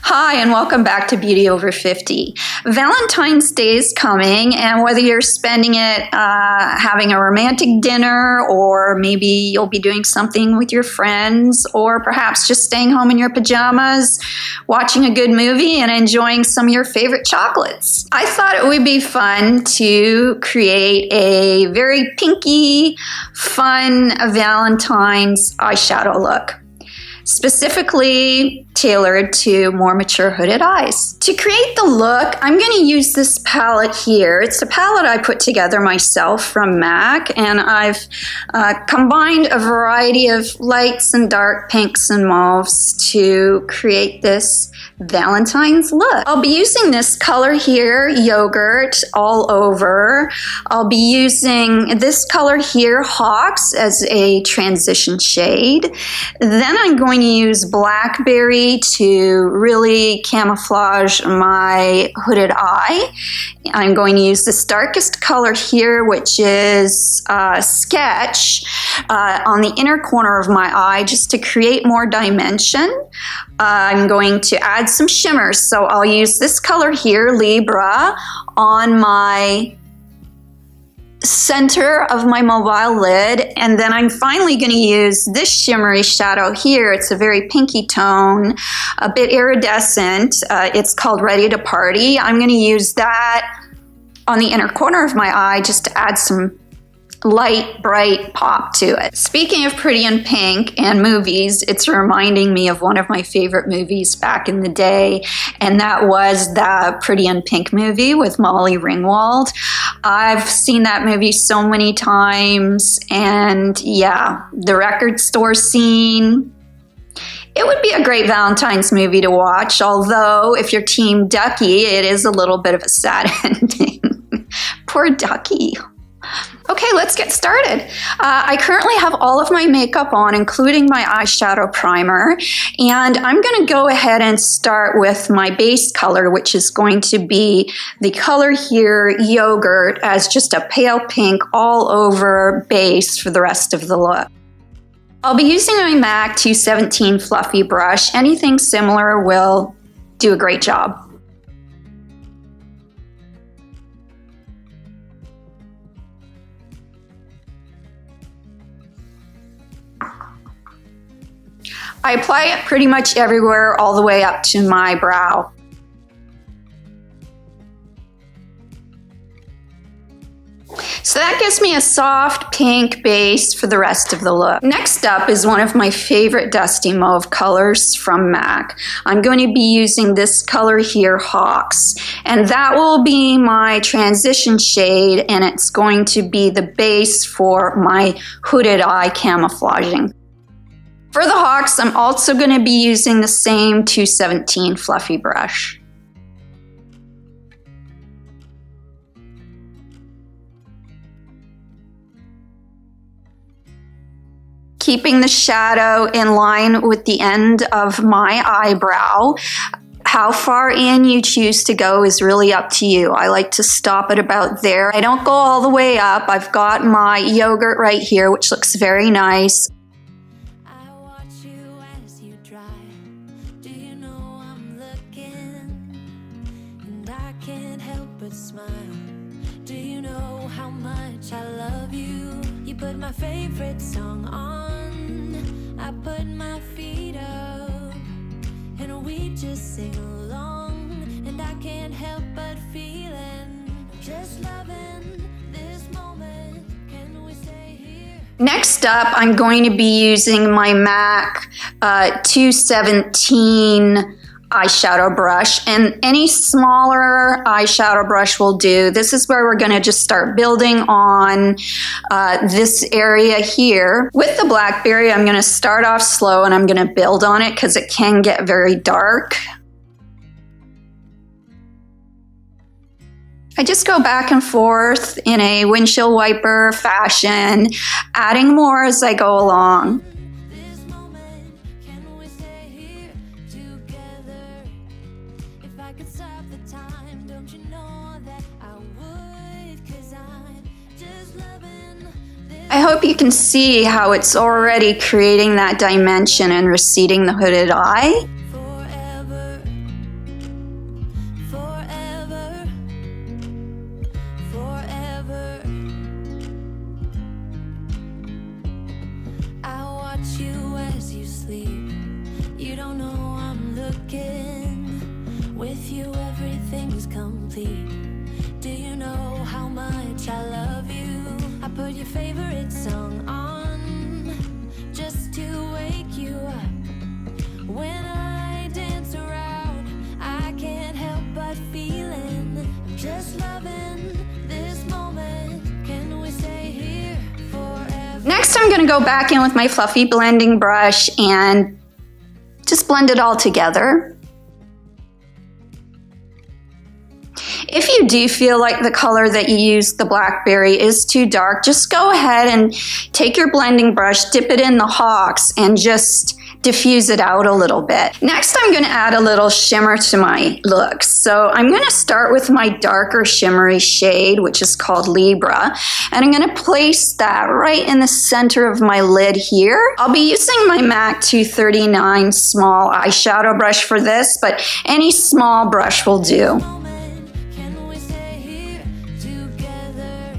Hi, and welcome back to Beauty Over 50. Valentine's Day is coming, and whether you're spending it having a romantic dinner, or maybe you'll be doing something with your friends, or perhaps just staying home in your pajamas, watching a good movie, and enjoying some of your favorite chocolates. I thought it would be fun to create a very pinky, fun Valentine's eyeshadow look, specifically tailored to more mature hooded eyes. To create the look, I'm going to use this palette here. It's a palette I put together myself from MAC, and I've combined a variety of lights and dark pinks and mauves to create this Valentine's look. I'll be using this color here, Yogurt, all over. I'll be using this color here, Haux, as a transition shade. Then I'm going to use Blackberry to really camouflage my hooded eye. I'm going to use this darkest color here, which is Sketch, on the inner corner of my eye, just to create more dimension. I'm going to add some shimmers, so I'll use this color here, Libra, on my center of my mobile lid, and then I'm finally going to use this shimmery shadow here. It's a very pinky tone, a bit iridescent. It's called Ready to Party. I'm going to use that on the inner corner of my eye just to add some light, bright pop to it. Speaking of pretty in pink and movies, it's reminding me of one of my favorite movies back in the day, and that was the Pretty in Pink movie with Molly Ringwald. I've seen that movie so many times, and yeah, the record store scene. It would be a great Valentine's movie to watch, although if you're Team Ducky, it is a little bit of a sad ending. Poor Ducky. Okay, let's get started. I currently have all of my makeup on, including my eyeshadow primer, and I'm going to go ahead and start with my base color, which is going to be the color here, Yogurt, as just a pale pink all over base for the rest of the look. I'll be using my MAC 217 fluffy brush. Anything similar will do a great job. I apply it pretty much everywhere, all the way up to my brow. So that gives me a soft pink base for the rest of the look. Next up is one of my favorite dusty mauve colors from MAC. I'm going to be using this color here, Haux, and that will be my transition shade, and it's going to be the base for my hooded eye camouflaging. For the Haux, I'm also going to be using the same 217 fluffy brush. Keeping the shadow in line with the end of my eyebrow. How far in you choose to go is really up to you. I like to stop at about there. I don't go all the way up. I've got my Yogurt right here, which looks very nice. Put my favorite song on, I put my feet up, and we just sing along, and I can't help but feeling, just loving this moment, can we stay here? Next up, I'm going to be using my MAC 217 eyeshadow brush, and any smaller eyeshadow brush will do. This is where we're going to just start building on this area here. With the Blackberry, I'm going to start off slow, and I'm going to build on it because it can get very dark. I just go back and forth in a windshield wiper fashion, adding more as I go along. I hope you can see how it's already creating that dimension and receding the hooded eye. Forever, everything's complete. Do you know how much I love you? I put your favorite song on just to wake you up. When I dance around, I can't help but feeling I'm just loving this moment. Can we stay here forever? Next, I'm going to go back in with my fluffy blending brush and just blend it all together. If you do feel like the color that you used, the blackberry, is too dark, just go ahead and take your blending brush, dip it in the haux, and just diffuse it out a little bit. Next, I'm going to add a little shimmer to my look. So I'm going to start with my darker shimmery shade, which is called Libra, and I'm going to place that right in the center of my lid here. I'll be using my MAC 239 small eyeshadow brush for this, but any small brush will do. Can we stay here together?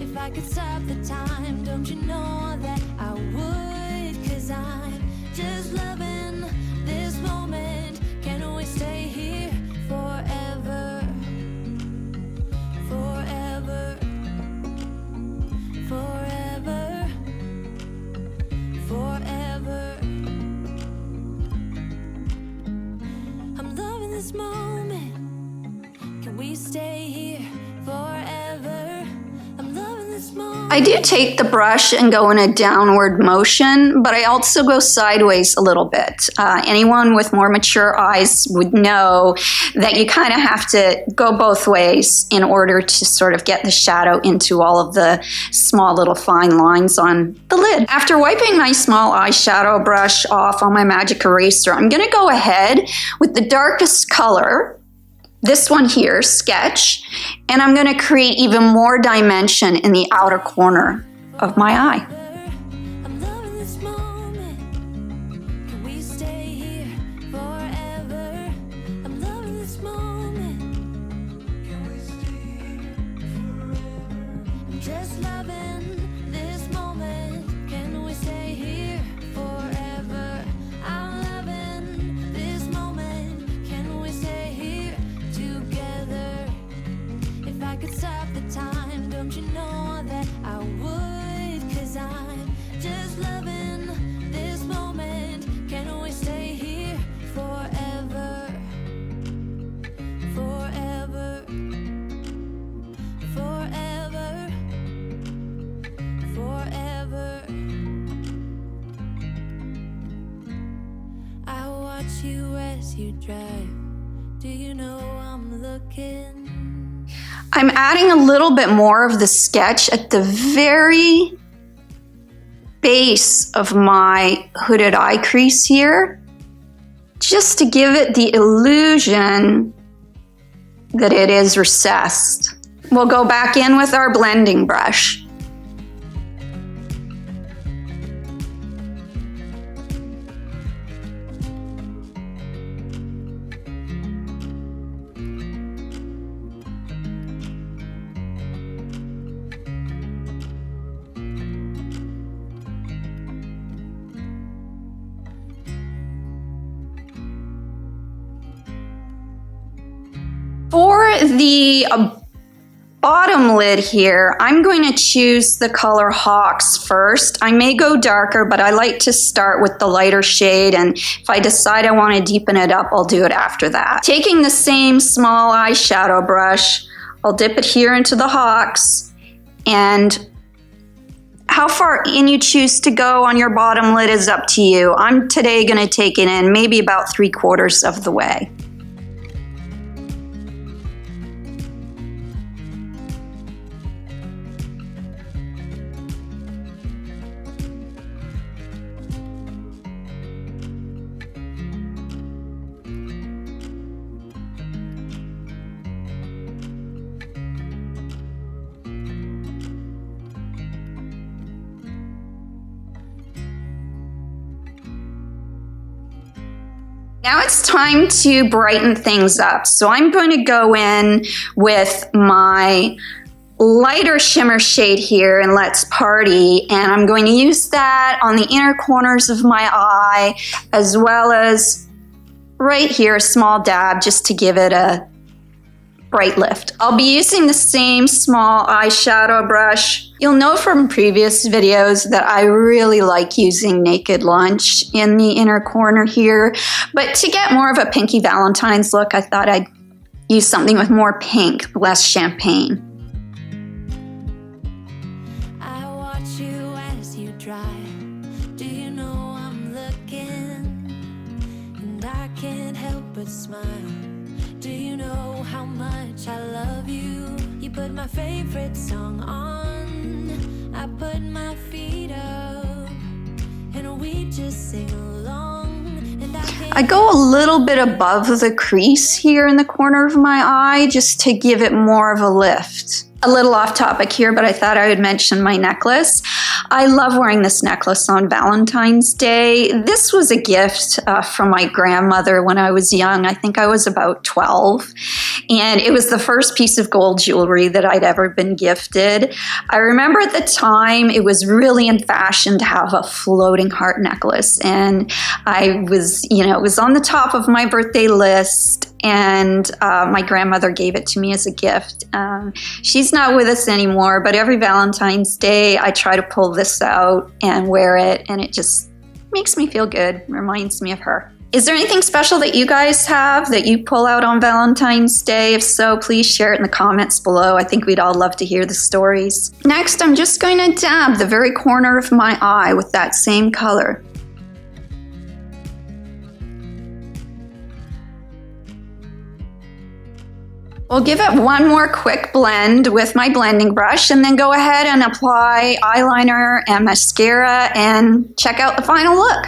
If I could stop the time, don't you know that I would? 'Cause I'm just loving this moment. Can we stay here forever? Forever. Forever. Forever. I'm loving this moment. Can we stay here forever? I'm loving this moment. I do take the brush and go in a downward motion, but I also go sideways a little bit. Anyone with more mature eyes would know that you kind of have to go both ways in order to sort of get the shadow into all of the small little fine lines on the lid. After wiping my small eyeshadow brush off on my magic eraser, I'm going to go ahead with the darkest color, this one here, Sketch, and I'm going to create even more dimension in the outer corner of my eye. I'm loving this moment. Can we stay here forever? I'm loving this moment. Can we stay here forever? I'm just loving this moment. Can we stay here forever? I'm loving this moment. Can we stay here together? If I could stop the time, don't you know that I would? 'Cause I'm just loving this moment. Can we stay here forever? Forever. Forever. Forever. I watch you as you drive. Do you know I'm looking? I'm adding a little bit more of the Sketch at the very base of my hooded eye crease here, just to give it the illusion that it is recessed. We'll go back in with our blending brush. For the bottom lid here, I'm going to choose the color Haux first. I may go darker, but I like to start with the lighter shade, and if I decide I want to deepen it up, I'll do it after that. Taking the same small eyeshadow brush, I'll dip it here into the Haux, and how far in you choose to go on your bottom lid is up to you. I'm today going to take it in maybe about 3/4 of the way. Now it's time to brighten things up. So I'm going to go in with my lighter shimmer shade here in Let's Party, and I'm going to use that on the inner corners of my eye, as well as right here, a small dab just to give it a bright lift. I'll be using the same small eyeshadow brush. You'll know from previous videos that I really like using Naked Lunch in the inner corner here, but to get more of a pinky Valentine's look, I thought I'd use something with more pink, less champagne. I watch you as you drive. Do you know I'm looking? And I can't help but smile. Do you know how much I love you? You put my favorite song on. I put my feet up, and we just sing along. And I go a little bit above the crease here in the corner of my eye just to give it more of a lift. A little off topic here, but I thought I would mention my necklace. I love wearing this necklace on Valentine's Day. This was a gift from my grandmother when I was young. I think I was about 12. And it was the first piece of gold jewelry that I'd ever been gifted. I remember at the time it was really in fashion to have a floating heart necklace. And I was, it was on the top of my birthday list. And my grandmother gave it to me as a gift. She's not with us anymore, but every Valentine's Day I try to pull this out and wear it, and it just makes me feel good, reminds me of her. Is there anything special that you guys have that you pull out on Valentine's Day? If so, please share it in the comments below. I think we'd all love to hear the stories. Next, I'm just going to dab the very corner of my eye with that same color. We'll give it one more quick blend with my blending brush and then go ahead and apply eyeliner and mascara and check out the final look.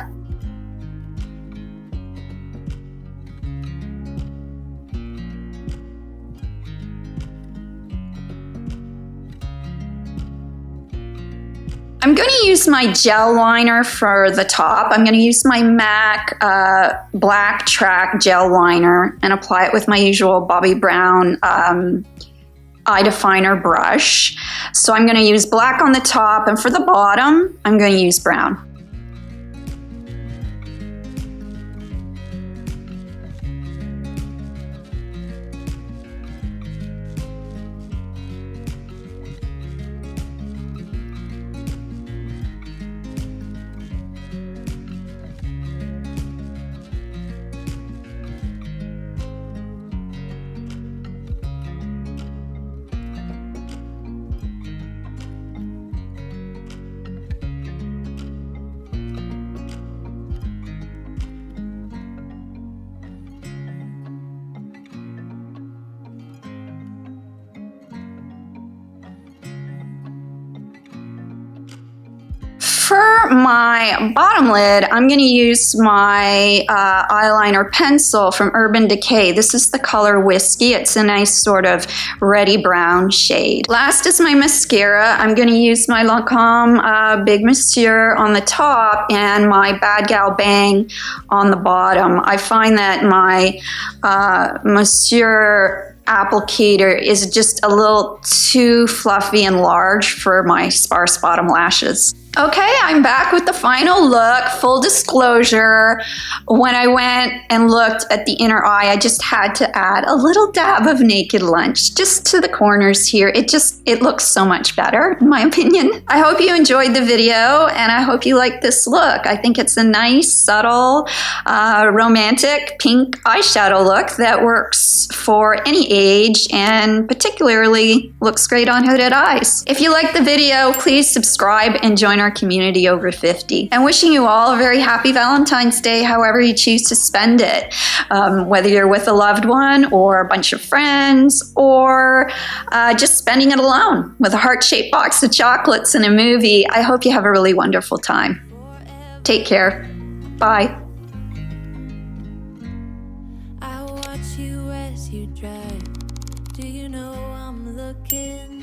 I'm going to use my gel liner for the top. I'm going to use my MAC Black Track gel liner and apply it with my usual Bobbi Brown eye definer brush. So I'm going to use black on the top, and for the bottom, I'm going to use brown. For my bottom lid, I'm going to use my eyeliner pencil from Urban Decay. This is the color Whiskey. It's a nice sort of reddy brown shade. Last is my mascara. I'm going to use my Lancome Big Monsieur on the top and my Bad Gal Bang on the bottom. I find that my Monsieur applicator is just a little too fluffy and large for my sparse bottom lashes. Okay, I'm back with the final look. Full disclosure, when I went and looked at the inner eye, I just had to add a little dab of Naked Lunch just to the corners here. It looks so much better, in my opinion. I hope you enjoyed the video, and I hope you like this look. I think it's a nice, subtle, romantic pink eyeshadow look that works for any age and particularly looks great on hooded eyes. If you liked the video, please subscribe and join our community over 50. I'm wishing you all a very happy Valentine's Day, however you choose to spend it. Whether you're with a loved one or a bunch of friends or just spending it alone with a heart-shaped box of chocolates and a movie, I hope you have a really wonderful time. Take care. Bye. I watch you as you drive. Do you know I'm looking?